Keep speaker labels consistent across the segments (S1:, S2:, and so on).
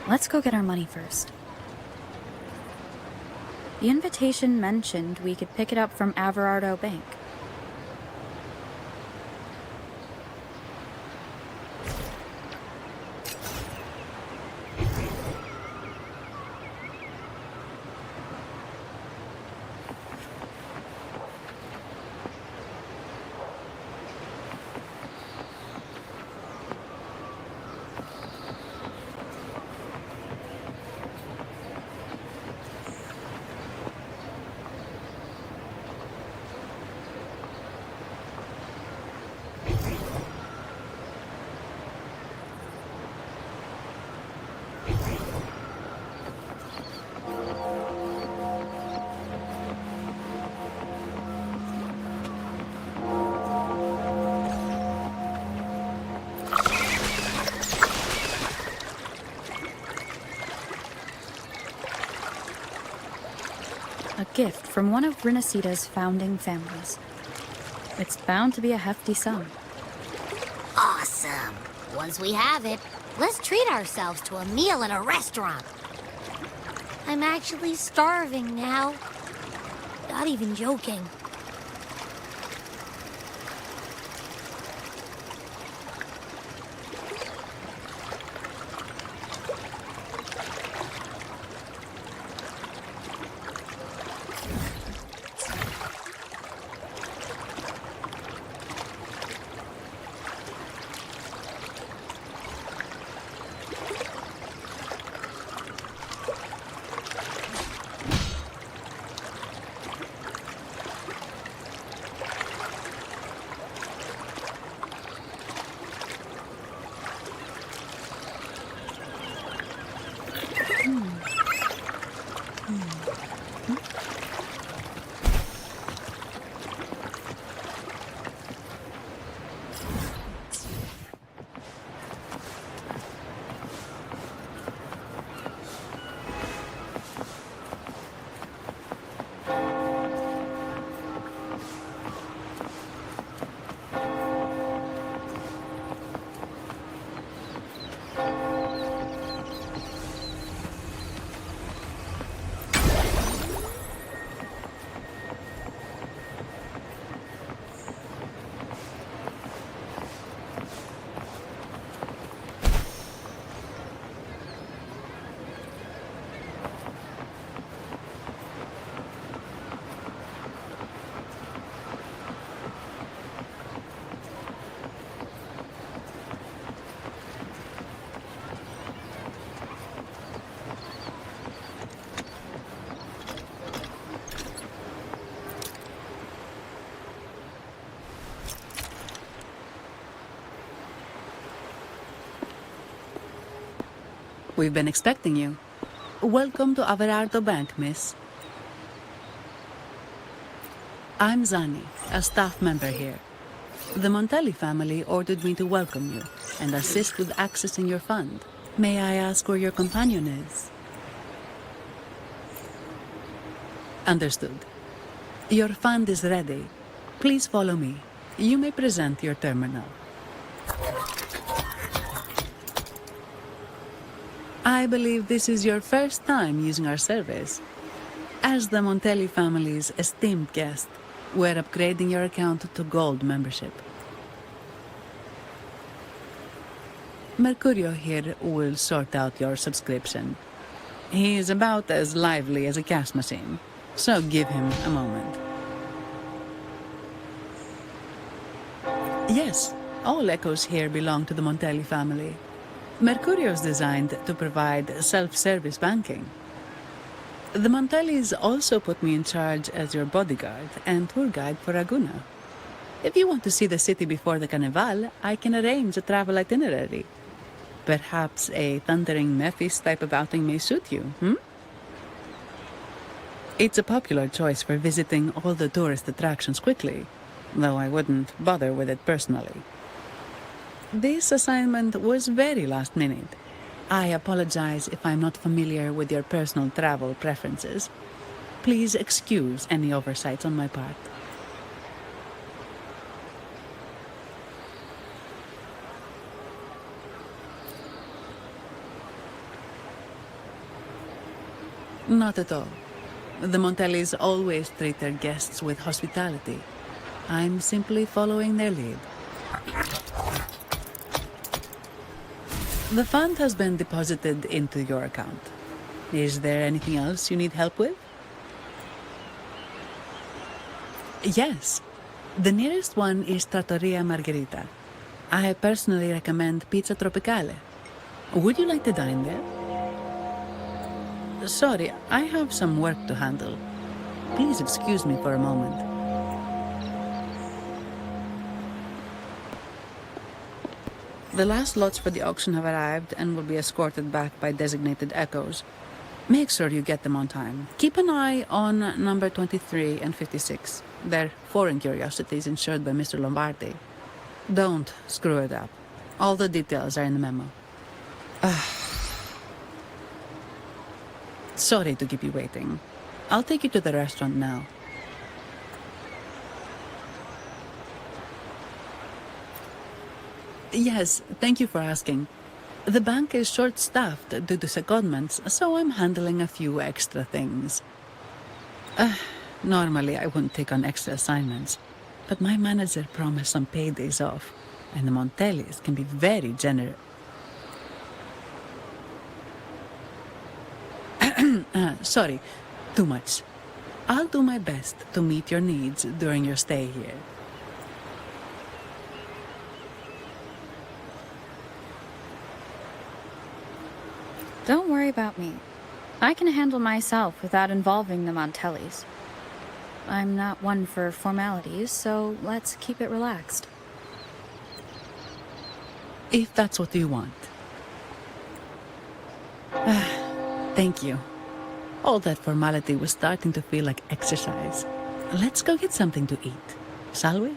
S1: Let's go get our money first. The invitation mentioned we could pick it up from Everardo Bank. A gift from one of Rinasita's founding families. It's bound to be a hefty sum.
S2: Awesome. Once we have it, let's treat ourselves to a meal in a restaurant. I'm actually starving now. Not even joking.
S3: We've been expecting you. Welcome to Everardo Bank, miss. I'm Zani, a staff member here. The Montelli family ordered me to welcome you and assist with accessing your fund. May I ask where your companion is? Understood. Your fund is ready. Please follow me. You may present your terminal. I believe this is your first time using our service. As the Montelli family's esteemed guest, we're upgrading your account to Gold membership. Mercurio here will sort out your subscription. He is about as lively as a cash machine, so give him a moment. Yes, all echoes here belong to the Montelli family. Mercurio is designed to provide self-service banking. The Montellis also put me in charge as your bodyguard and tour guide for Raguna. If you want to see the city before the Carnival, I can arrange a travel itinerary. Perhaps a thundering Memphis type of outing may suit you, It's a popular choice for visiting all the tourist attractions quickly, though I wouldn't bother with it personally. This assignment was very last minute. I apologize if I'm not familiar with your personal travel preferences. Please excuse any oversights on my part. Not at all. The Montellis always treat their guests with hospitality. I'm simply following their lead. The fund has been deposited into your account. Is there anything else you need help with? Yes. The nearest one is Trattoria Margherita. I personally recommend Pizza Tropicale. Would you like to dine there? Sorry, I have some work to handle. Please excuse me for a moment. The last lots for the auction have arrived and will be escorted back by designated echoes. Make sure you get them on time. Keep an eye on number 23 and 56. They're foreign curiosities insured by Mr. Lombardi. Don't screw it up. All the details are in the memo. Sorry to keep you waiting. I'll take you to the restaurant now. Yes, thank you for asking. The bank is short-staffed due to secondments, so I'm handling a few extra things. Normally, I wouldn't take on extra assignments, but my manager promised some paydays off, and the Montellis can be very generous. Sorry, too much. I'll do my best to meet your needs during your stay here.
S1: Don't worry about me. I can handle myself without involving the Montellis. I'm not one for formalities, so let's keep it relaxed.
S3: If that's what you want. Thank you. All that formality was starting to feel like exercise. Let's go get something to eat, shall we?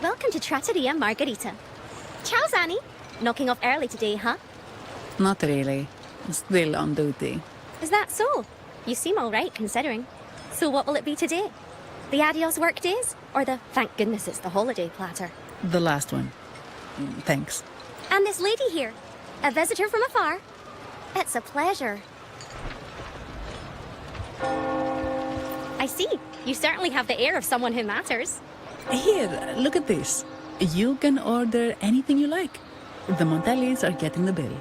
S4: Welcome to Trattoria Margherita. Ciao, Zanni. Knocking off early today, huh?
S3: Not really. Still on duty.
S4: Is that so? You seem all right, considering. So what will it be today? The adios work days? Or the thank goodness it's the holiday platter?
S3: The last one. Thanks.
S4: And this lady here, a visitor from afar. It's a pleasure. I see. You certainly have the air of someone who matters.
S3: Here, look at this. You can order anything you like. The Montellis are getting the bill.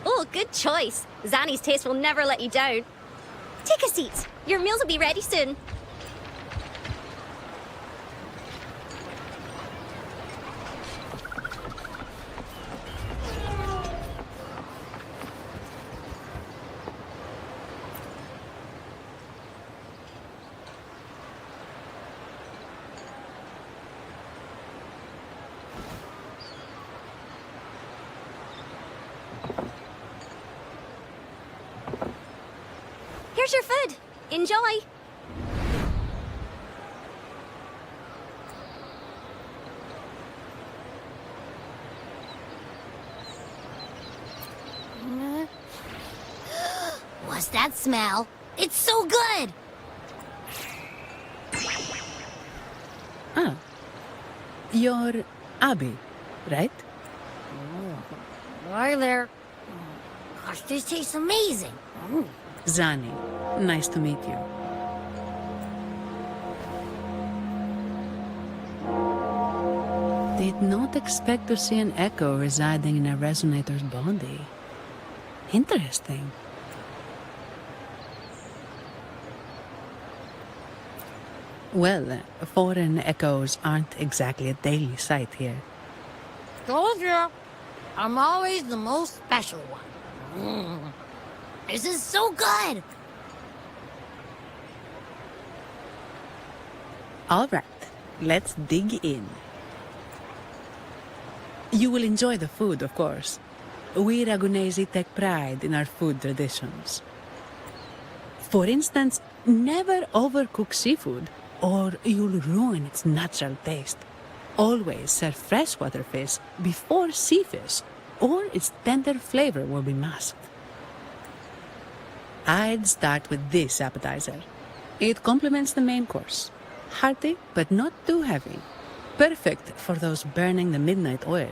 S4: Oh, good choice. Zanni's taste will never let you down. Take a seat. Your meals will be ready soon. Here's your food. Enjoy.
S2: What's that smell? It's so good!
S3: Ah. You're Abby, right?
S2: Hi there. Gosh, this tastes amazing.
S3: Zanni, nice to meet you. Did not expect to see an echo residing in a resonator's body. Interesting. Well, foreign echoes aren't exactly a daily sight here.
S2: Told you. I'm always the most special one. This is so good.
S3: All right, let's dig in. You will enjoy the food, of course. We Ragunesi take pride in our food traditions. For instance, never overcook seafood, or you'll ruin its natural taste. Always serve freshwater fish before sea fish, or its tender flavor will be masked. I'd start with this appetizer. It complements the main course. Hearty, but not too heavy. Perfect for those burning the midnight oil.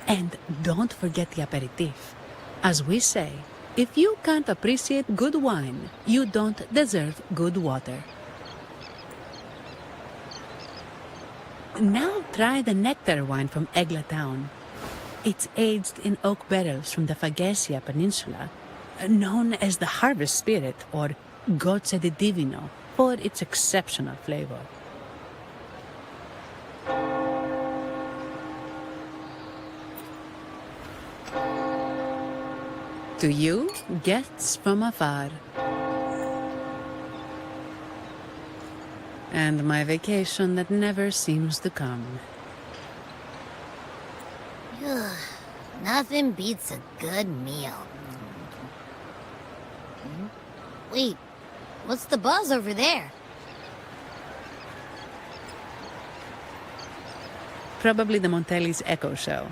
S3: And don't forget the aperitif. As we say, if you can't appreciate good wine, you don't deserve good water. Now try the nectar wine from Egla town. It's aged in oak barrels from the Fagesia Peninsula, known as the Harvest Spirit or Gozze di Divino for its exceptional flavor. To you, guests from afar. And my vacation that never seems to come.
S2: Nothing beats a good meal. Wait, what's the buzz over there?
S3: Probably the Montelli's Echo Show.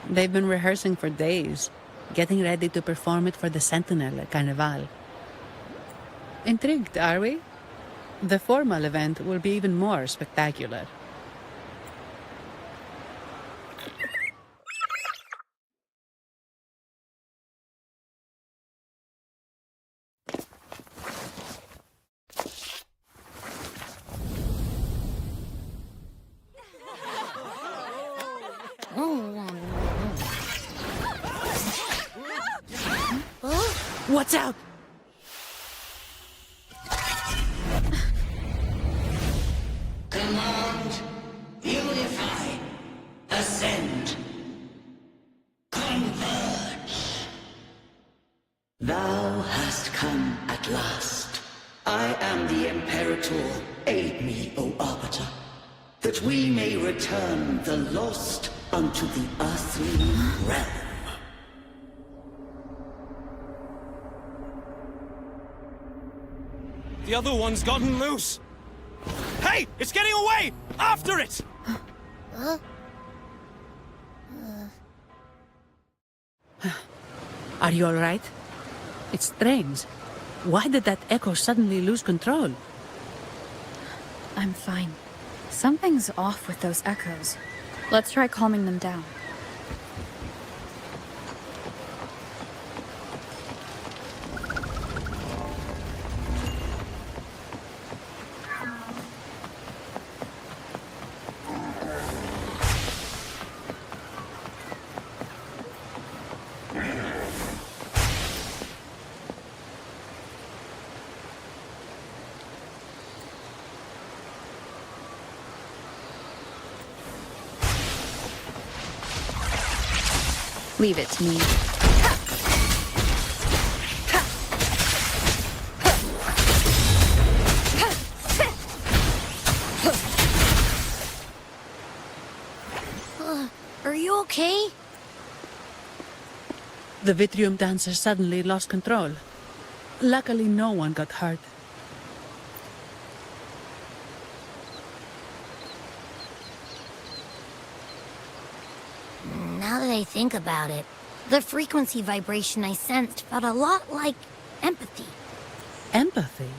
S3: They've been rehearsing for days, getting ready to perform it for the Sentinel at Carnival. Intrigued, are we? The formal event will be even more spectacular. Watch out!
S5: Command, unify, ascend, converge. Thou hast come at last. I am the Imperator. Aid me, O Arbiter, that we may return the lost unto the earthly realm.
S6: The other one's gotten loose. Hey! It's getting away! After it!
S3: Are you all right? It's strange. Why did that echo suddenly lose control?
S1: I'm fine. Something's off with those echoes. Let's try calming them down. Leave it to me.
S2: Are you okay?
S3: The Vitrium dancer suddenly lost control. Luckily, no one got hurt.
S2: Now that I think about it, the frequency vibration I sensed felt a lot like empathy.
S3: Empathy?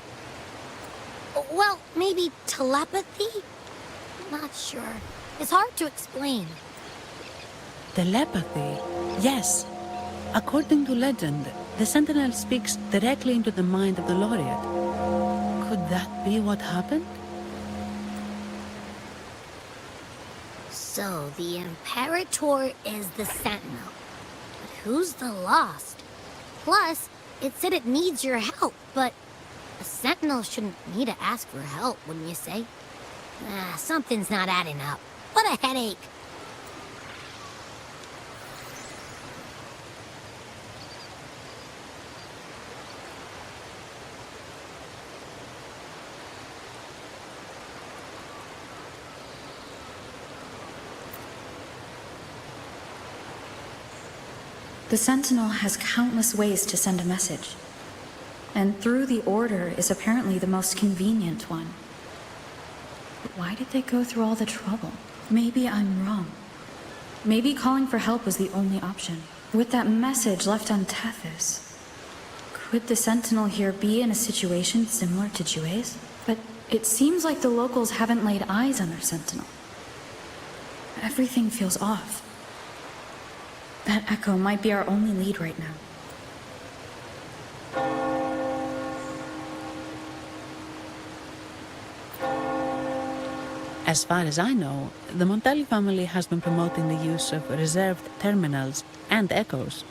S2: Well, maybe telepathy? Not sure. It's hard to explain.
S3: Telepathy? Yes. According to legend, the Sentinel speaks directly into the mind of the Laureate. Could that be what happened?
S2: So the Imperator is the Sentinel. But who's the Lost? Plus, it said it needs your help, but a Sentinel shouldn't need to ask for help, wouldn't you say? Something's not adding up. What a headache.
S1: The Sentinel has countless ways to send a message. And through the Order is apparently the most convenient one. But why did they go through all the trouble? Maybe I'm wrong. Maybe calling for help was the only option. With that message left on Tethys, could the Sentinel here be in a situation similar to Jue's? But it seems like the locals haven't laid eyes on their Sentinel. Everything feels off. That echo might be our only lead right now.
S3: As far as I know, the Montelli family has been promoting the use of reserved terminals and echoes.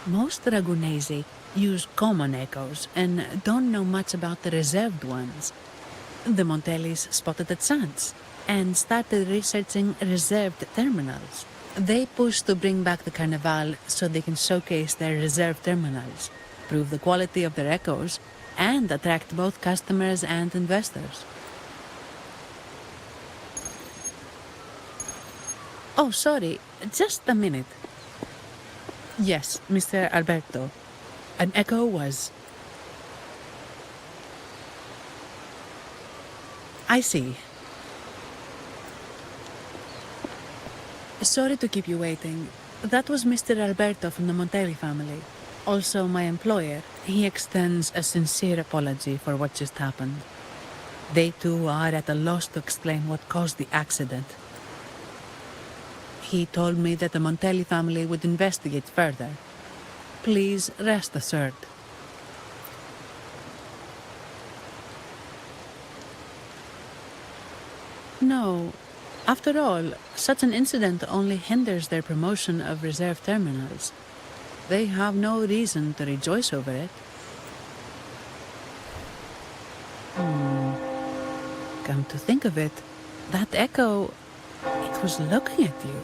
S3: Most Ragunesi use common echoes and don't know much about the reserved ones. The Montellis spotted a chance and started researching reserved terminals. They push to bring back the Carnival so they can showcase their reserved terminals, prove the quality of their echoes, and attract both customers and investors. Oh, sorry, just a minute. Yes, Mr. Alberto. An echo was... I see. Sorry to keep you waiting. That was Mr. Alberto from the Montelli family. Also my employer. He extends a sincere apology for what just happened. They too are at a loss to explain what caused the accident. He told me that the Montelli family would investigate further. Please rest assured. No. After all, such an incident only hinders their promotion of reserve terminals. They have no reason to rejoice over it. Come to think of it, that echo, it was looking at you.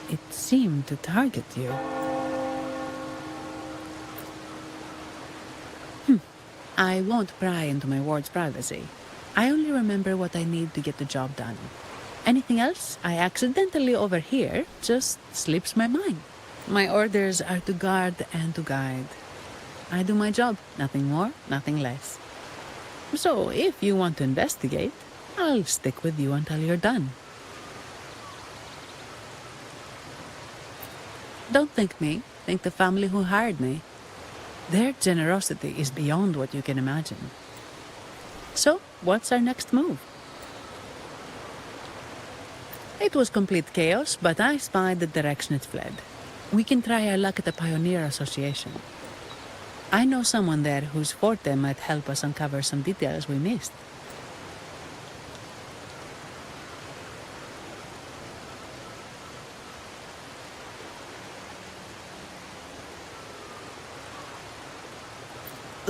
S3: It seemed to target you. I won't pry into my ward's privacy. I only remember what I need to get the job done. Anything else I accidentally overhear just slips my mind. My orders are to guard and to guide. I do my job, nothing more, nothing less. So if you want to investigate, I'll stick with you until you're done. Don't thank me, thank the family who hired me. Their generosity is beyond what you can imagine. So, what's our next move? It was complete chaos, but I spied the direction it fled. We can try our luck at the Pioneer Association. I know someone there whose forte might help us uncover some details we missed.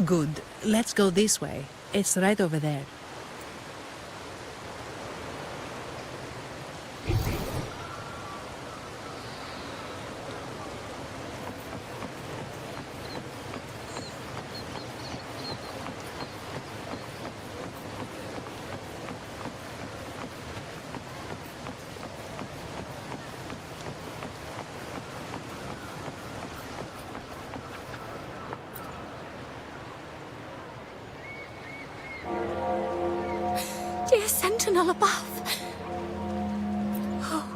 S3: Good. Let's go this way. It's right over there.
S7: Dear Sentinel above. Oh,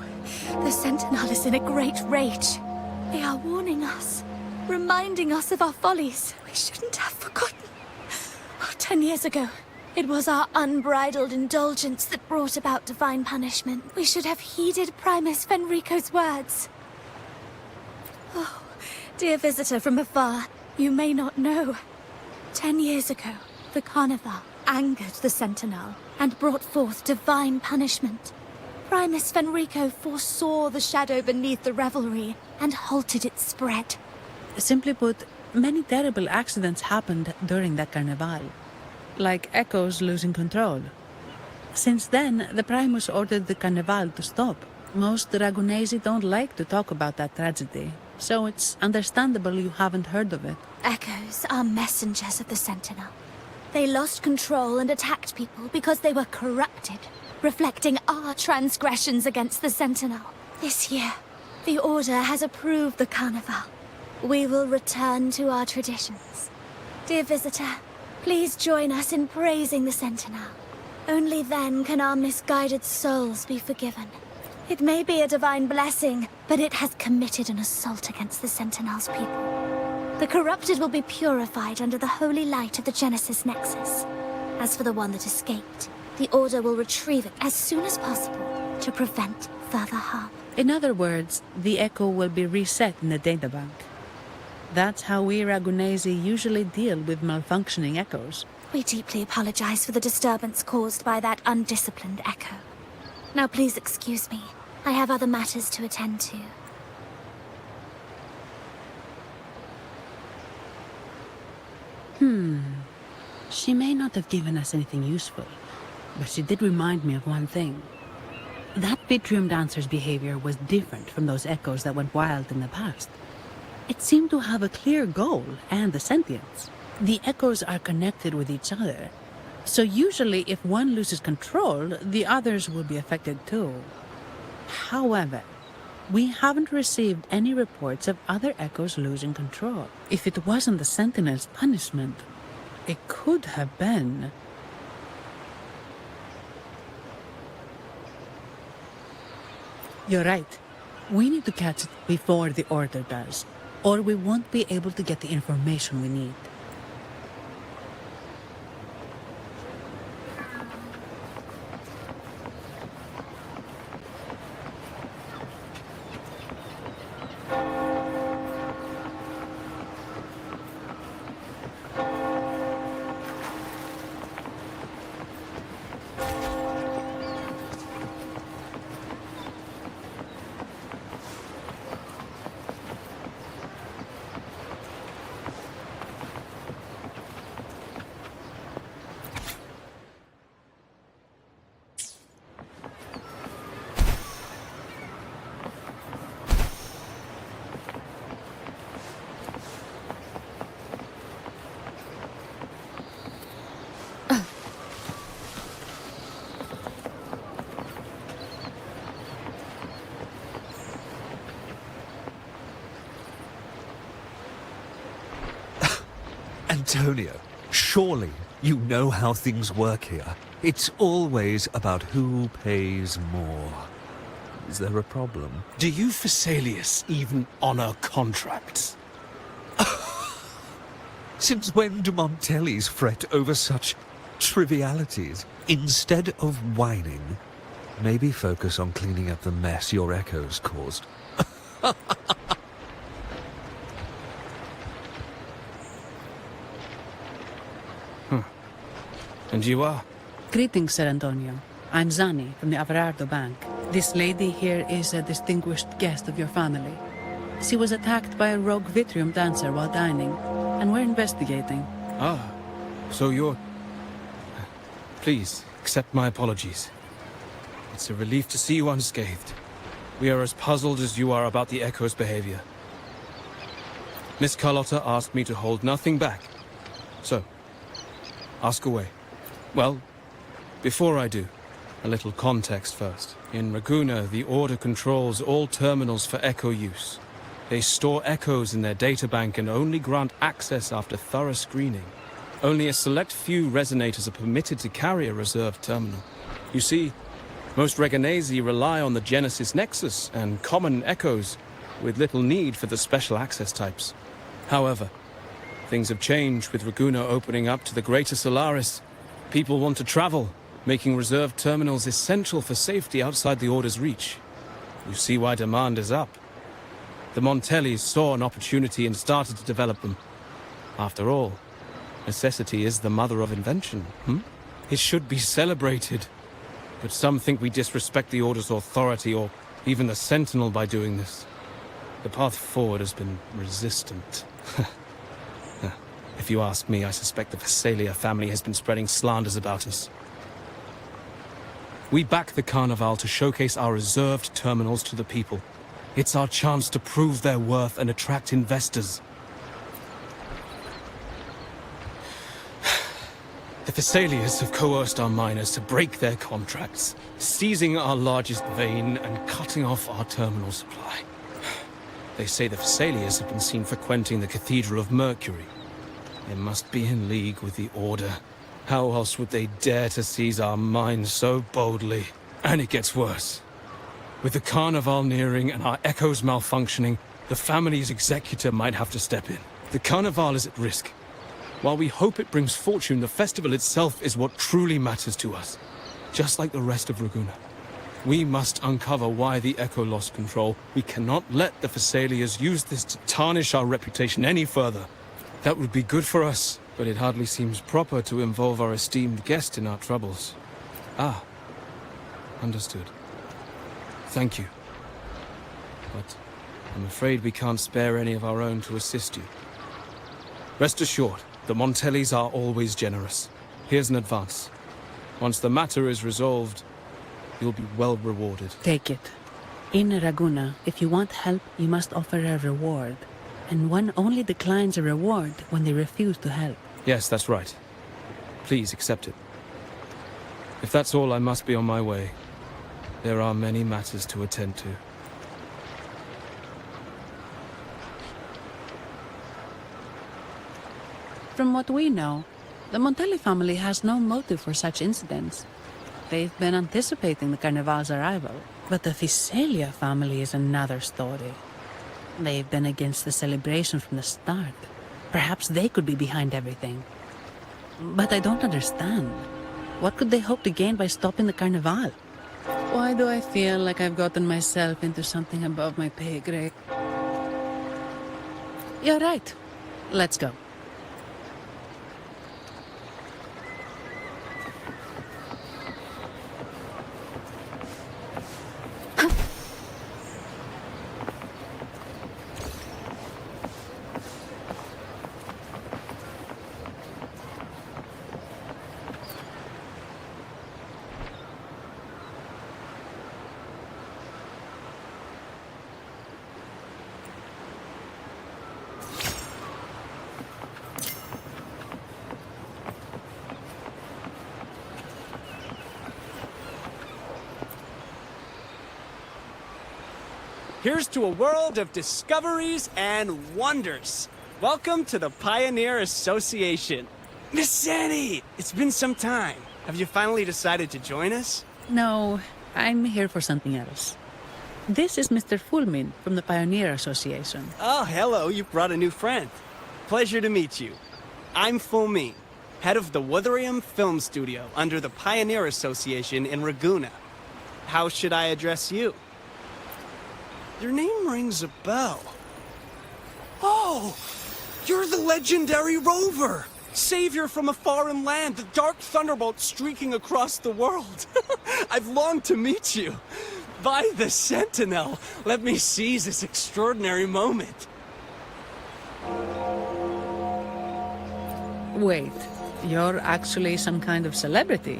S7: the Sentinel is in a great rage. They are warning us, reminding us of our follies. We shouldn't have forgotten. 10 years ago, it was our unbridled indulgence that brought about divine punishment. We should have heeded Primus Fenrico's words. Oh, dear visitor from afar, you may not know. 10 years ago, the Carnival angered the Sentinel and brought forth divine punishment. Primus Fenrico foresaw the shadow beneath the revelry and halted its spread.
S3: Simply put, many terrible accidents happened during that carnival, like Echoes losing control. Since then, the Primus ordered the carnival to stop. Most Ragunesi don't like to talk about that tragedy, so it's understandable you haven't heard of it.
S7: Echoes are messengers of the Sentinel. They lost control and attacked people because they were corrupted, reflecting our transgressions against the Sentinel. This year, the Order has approved the Carnival. We will return to our traditions. Dear visitor, please join us in praising the Sentinel. Only then can our misguided souls be forgiven. It may be a divine blessing, but it has committed an assault against the Sentinel's people. The corrupted will be purified under the holy light of the Genesis Nexus. As for the one that escaped, the Order will retrieve it as soon as possible to prevent further harm.
S3: In other words, the Echo will be reset in the databank. That's how we Ragunesi usually deal with malfunctioning Echoes.
S7: We deeply apologize for the disturbance caused by that undisciplined Echo. Now please excuse me. I have other matters to attend to.
S3: She may not have given us anything useful, but she did remind me of one thing. That Vitrium dancer's behavior was different from those Echoes that went wild in the past. It seemed to have a clear goal and the sentience. The Echoes are connected with each other, so usually if one loses control, the others will be affected too. However, we haven't received any reports of other Echoes losing control. If it wasn't the Sentinel's punishment, it could have been... You're right. We need to catch it before the Order does, or we won't be able to get the information we need.
S8: Antonio, surely you know how things work here. It's always about who pays more. Is there a problem?
S6: Do you Phasaelius even honor contracts?
S8: Since when do Montellis fret over such trivialities? Instead of whining, maybe focus on cleaning up the mess your Echoes caused.
S6: And you are?
S3: Greetings, Sir Antonio. I'm Zani from the Averardo Bank. This lady here is a distinguished guest of your family. She was attacked by a rogue Vitrium dancer while dining, and we're investigating.
S6: Ah, so you're... Please, accept my apologies. It's a relief to see you unscathed. We are as puzzled as you are about the Echo's behavior. Miss Carlotta asked me to hold nothing back. So, ask away. Well, before I do, a little context first. In Raguna, the Order controls all terminals for Echo use. They store Echoes in their databank and only grant access after thorough screening. Only a select few resonators are permitted to carry a reserved terminal. You see, most Reganesi rely on the Genesis Nexus and common Echoes, with little need for the special access types. However, things have changed with Raguna opening up to the Greater Solaris. People want to travel, making reserved terminals essential for safety outside the Order's reach. You see why demand is up. The Montellis saw an opportunity and started to develop them. After all, necessity is the mother of invention, It should be celebrated. but some think we disrespect the Order's authority or even the Sentinel by doing this. The path forward has been resistant. If you ask me, I suspect the Visalia family has been spreading slanders about us. We back the Carnival to showcase our reserved terminals to the people. It's our chance to prove their worth and attract investors. The Visalias have coerced our miners to break their contracts, seizing our largest vein and cutting off our terminal supply. They say the Visalias have been seen frequenting the Cathedral of Mercury. They must be in league with the Order. How else would they dare to seize our mines so boldly? And it gets worse. With the Carnival nearing and our echoes malfunctioning, the family's executor might have to step in. The Carnival is at risk. While we hope it brings fortune, the festival itself is what truly matters to us. Just like the rest of Raguna. We must uncover why the Echo lost control. We cannot let the Visalias use this to tarnish our reputation any further. That would be good for us, but it hardly seems proper to involve our esteemed guest in our troubles. Ah, understood. Thank you. But I'm afraid we can't spare any of our own to assist you. Rest assured, the Montellis are always generous. Here's an advance. Once the matter is resolved, you'll be well rewarded.
S3: Take it. In Raguna, if you want help, you must offer a reward. And one only declines a reward when they refuse to help.
S6: Yes, that's right. Please accept it. If that's all, I must be on my way. There are many matters to attend to.
S3: From what we know, the Montelli family has no motive for such incidents. They've been anticipating the Carnival's arrival. But the Visalia family is another story. They've been against the celebration from the start. Perhaps they could be behind everything. But I don't understand. What could they hope to gain by stopping the Carnival? Why do I feel like I've gotten myself into something above my pay grade? You're right. Let's go.
S9: Here's to a world of discoveries and wonders. Welcome to the Pioneer Association. Miss Sandy, it's been some time. Have you finally decided to join us?
S3: No, I'm here for something else. This is Mr. Fulmin from the Pioneer Association.
S9: Oh, hello, you brought a new friend. Pleasure to meet you. I'm Fulmin, head of the Wuthering Film Studio under the Pioneer Association in Raguna. How should I address you? Your name rings a bell. Oh, you're the legendary Rover! Savior from a foreign land, the dark thunderbolt streaking across the world. I've longed to meet you. By the Sentinel, let me seize this extraordinary moment.
S3: Wait, you're actually some kind of celebrity.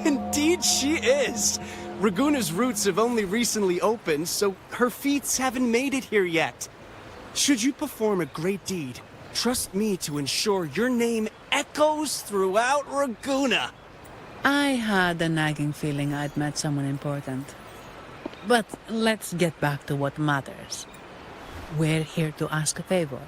S9: Indeed she is. Raguna's roots have only recently opened, so her feats haven't made it here yet. Should you perform a great deed, trust me to ensure your name echoes throughout Raguna.
S3: I had a nagging feeling I'd met someone important. But let's get back to what matters. We're here to ask a favor.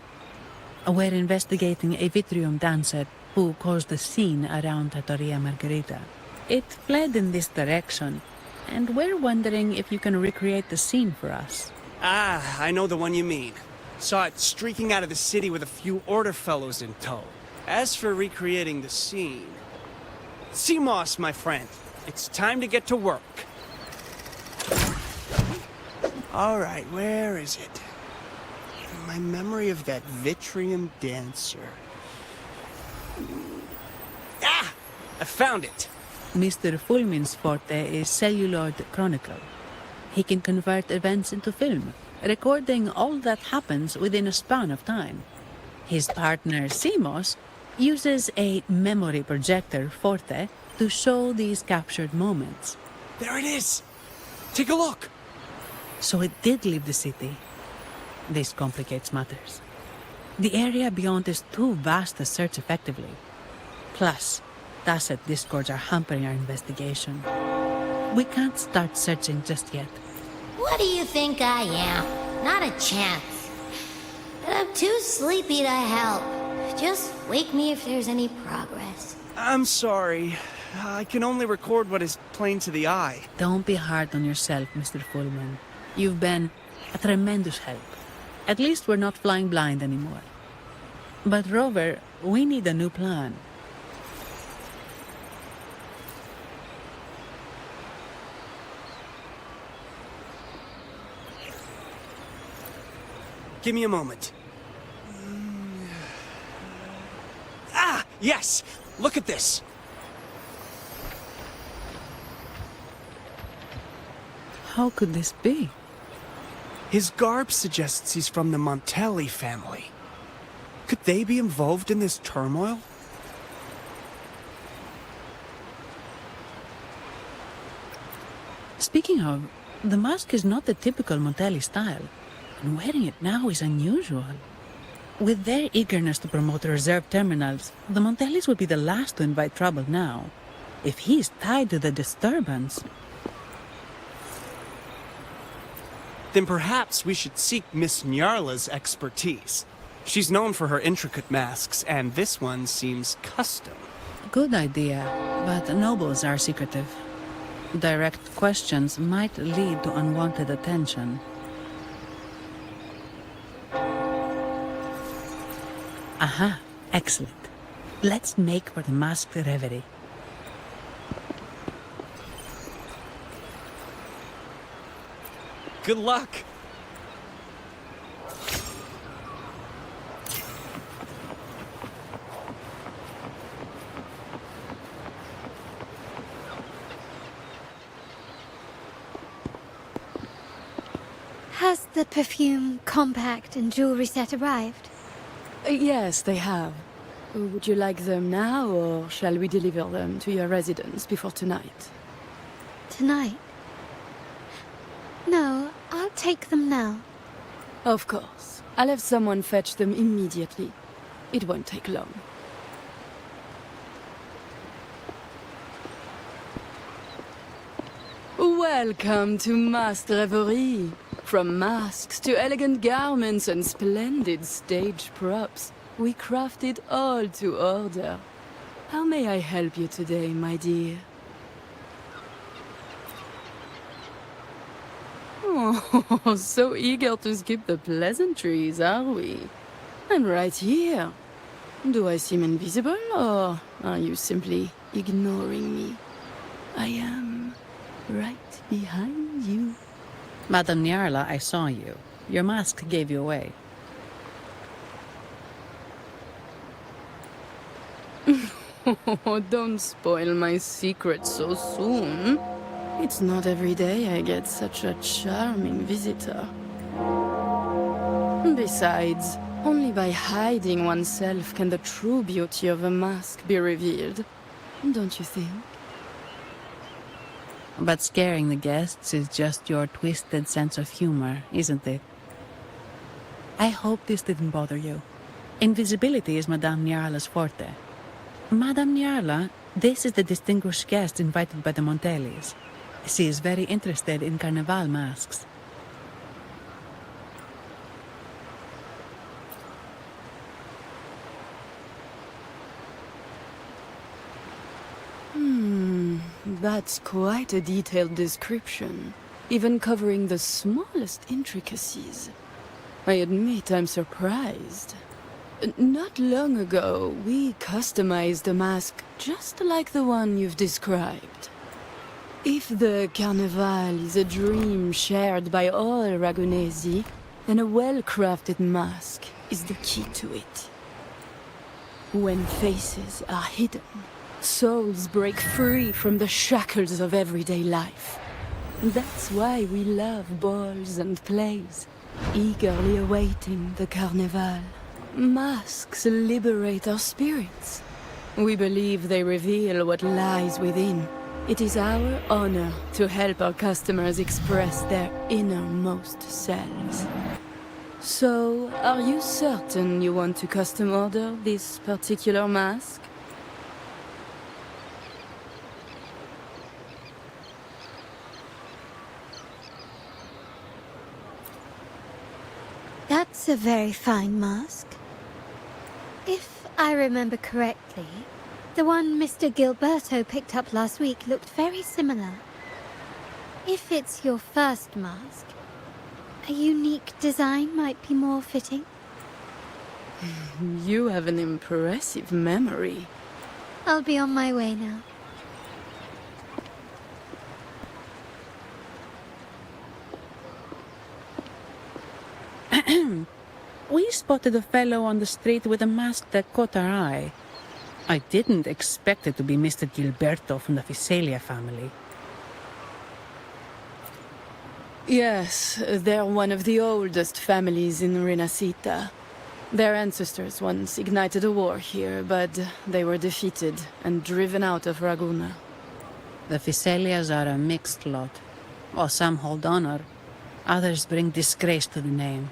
S3: We're investigating a Vitrium dancer who caused a scene around Trattoria Margherita. It fled in this direction, and we're wondering if you can recreate the scene for us.
S9: Ah, I know the one you mean. Saw it streaking out of the city with a few Order fellows in tow. As for recreating the scene... Seamoss, my friend, it's time to get to work. Alright, where is it? My memory of that Vitrium dancer. Ah! I found it!
S3: Mr. Fulmin's forte is celluloid chronicle. He can convert events into film, recording all that happens within a span of time. His partner, Simos, uses a memory projector forte to show these captured moments.
S9: There it is! Take a look!
S3: So it did leave the city. This complicates matters. The area beyond is too vast to search effectively. Plus, Tacet discords are hampering our investigation. We can't start searching just yet.
S2: What do you think I am? Not a chance. But I'm too sleepy to help. Just wake me if there's any progress.
S9: I'm sorry. I can only record what is plain to the eye.
S3: Don't be hard on yourself, Mr. Fullman. You've been a tremendous help. At least we're not flying blind anymore. But Rover, we need a new plan.
S9: Give me a moment. Ah, yes! Look at this!
S3: How could this be?
S9: His garb suggests he's from the Montelli family. Could they be involved in this turmoil?
S3: Speaking of, the mask is not the typical Montelli style, and wearing it now is unusual. With their eagerness to promote reserve terminals, the Montellis would be the last to invite trouble now. If he's tied to the disturbance...
S9: Then perhaps we should seek Miss Nyarla's expertise. She's known for her intricate masks, and this one seems custom.
S3: Good idea, but nobles are secretive. Direct questions might lead to unwanted attention. Aha, excellent. Let's make for the masked reverie.
S9: Good luck!
S10: Has the perfume, compact, and jewelry set arrived?
S11: Yes, they have. Would you like them now, or shall we deliver them to your residence before tonight?
S10: Tonight? No, I'll take them now.
S11: Of course. I'll have someone fetch them immediately. It won't take long. Welcome to Masked Reverie. From masks to elegant garments and splendid stage props, we craft it all to order. How may I help you today, my dear? Oh, so eager to skip the pleasantries, are we? I'm right here. Do I seem invisible, or are you simply ignoring me? I am right behind you.
S3: Madame Nyarla, I saw you. Your mask gave you away.
S11: Oh, don't spoil my secret so soon. It's not every day I get such a charming visitor. Besides, only by hiding oneself can the true beauty of a mask be revealed. Don't you think?
S3: But scaring the guests is just your twisted sense of humor, isn't it? I hope this didn't bother you. Invisibility is Madame Nyarla's forte. Madame Nyarla, this is the distinguished guest invited by the Montellis. She is very interested in Carnival masks.
S11: That's quite a detailed description, even covering the smallest intricacies. I admit I'm surprised. Not long ago, we customized a mask just like the one you've described. If the Carnival is a dream shared by all Aragonesi, then a well-crafted mask is the key to it. When faces are hidden, Souls break free from the shackles of everyday life. That's why we love balls and plays, eagerly awaiting the carnival. Masks liberate our spirits. We believe they reveal what lies within. It is our honor to help our customers express their innermost selves. So, are you certain you want to custom order this particular mask?
S10: That's a very fine mask. If I remember correctly, the one Mr. Gilberto picked up last week looked very similar. If it's your first mask, a unique design might be more fitting.
S11: You have an impressive memory.
S10: I'll be on my way now.
S3: We spotted a fellow on the street with a mask that caught our eye. I didn't expect it to be Mr. Gilberto from the Visalia family.
S11: Yes, they're one of the oldest families in Renacita. Their ancestors once ignited a war here, but they were defeated and driven out of Raguna.
S3: The Visalias are a mixed lot. While some hold honor, others bring disgrace to the name.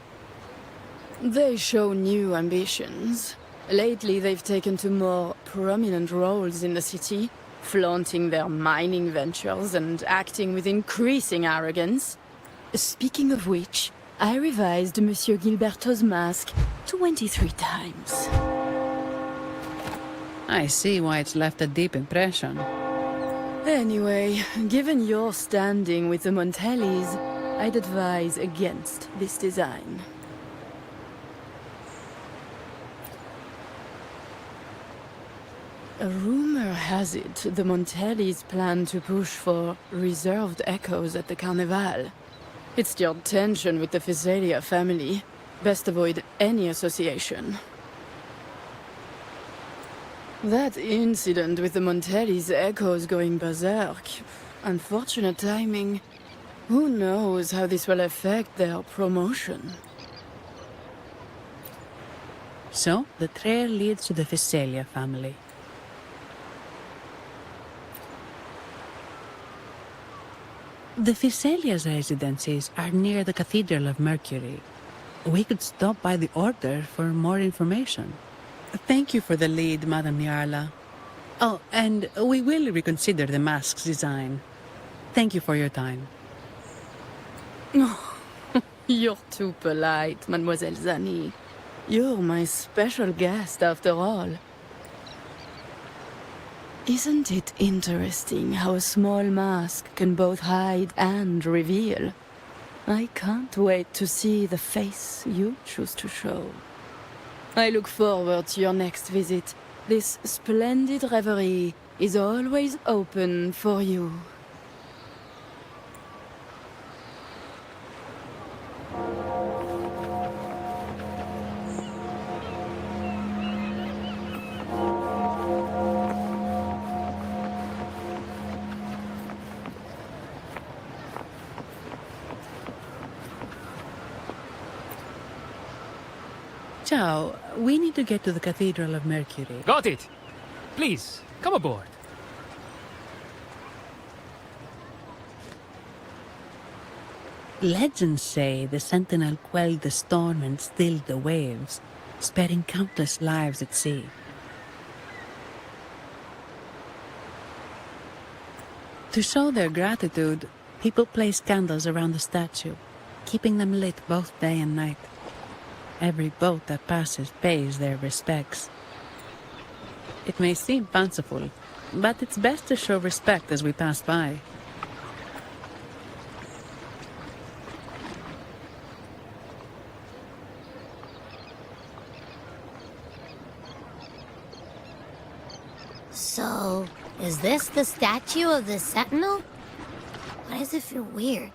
S11: They show new ambitions. Lately, they've taken to more prominent roles in the city, flaunting their mining ventures and acting with increasing arrogance. Speaking of which, I revised Monsieur Gilberto's mask 23 times.
S3: I see why it's left a deep impression.
S11: Anyway, given your standing with the Montellis, I'd advise against this design. A rumor has it the Montellis plan to push for reserved echoes at the Carnival. It stirred tension with the Visalia family. Best avoid any association. That incident with the Montellis' echoes going berserk. Unfortunate timing. Who knows how this will affect their promotion?
S3: So, the trail leads to the Visalia family. The Visalia's residences are near the Cathedral of Mercury. We could stop by the Order for more information. Thank you for the lead, Madame Yarla. Oh, and we will reconsider the mask's design. Thank you for your time.
S11: You're too polite, Mademoiselle Zani. You're my special guest, after all. Isn't it interesting how a small mask can both hide and reveal? I can't wait to see the face you choose to show. I look forward to your next visit. This splendid reverie is always open for you.
S3: Ciao, we need to get to the Cathedral of Mercury.
S12: Got it! Please, come aboard.
S3: Legends say the Sentinel quelled the storm and stilled the waves, sparing countless lives at sea. To show their gratitude, people place candles around the statue, keeping them lit both day and night. Every boat that passes pays their respects. It may seem fanciful, but it's best to show respect as we pass by.
S2: So, is this the statue of the Sentinel? Why does it feel weird?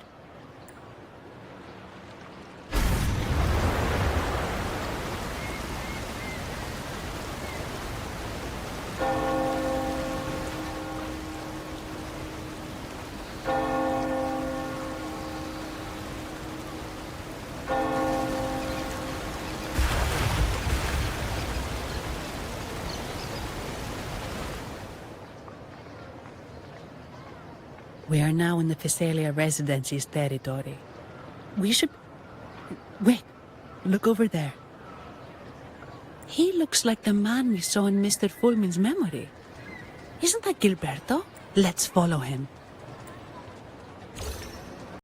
S3: We are now in the Physalia Residency's territory. We should... Wait, look over there. He looks like the man we saw in Mr. Fulmin's memory. Isn't that Gilberto? Let's follow him.